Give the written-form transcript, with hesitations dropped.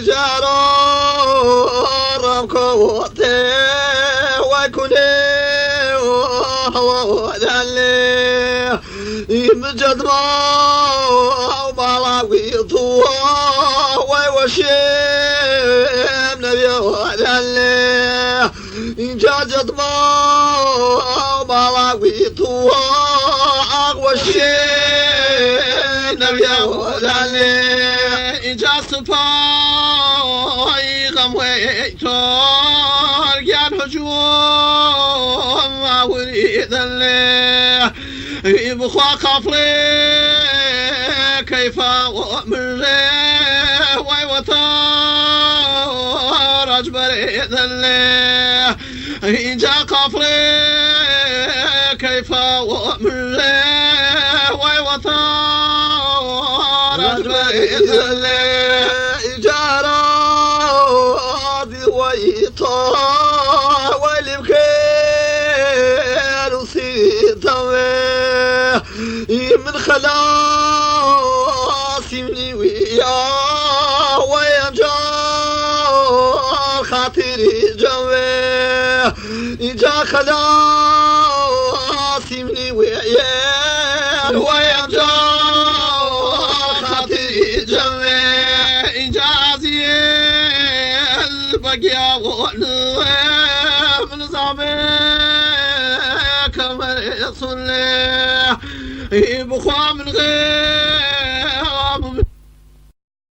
جارو كوتي وكوني ودلي يمجد ما وبلاوي طوا ويوشيم نبي ودلي ينجد ما وبلاوي طوا ويوشيم نبي ودلي ينجد سباي غمويتور كان هجوم ما وريد اللي يبخوا قفلي كيف ومري ويوتار أجبريد اللي إنجا قفلي كيف ومري ويوتار أجبريد اللي ويطار والبكير وسيطوي من خلاص يمني وياه وينجار خاطري جوي إنجا خلاص يمني وياه وينجار خاطري جوي إنجا يا من زعمك ما يصلي يبخوا من غير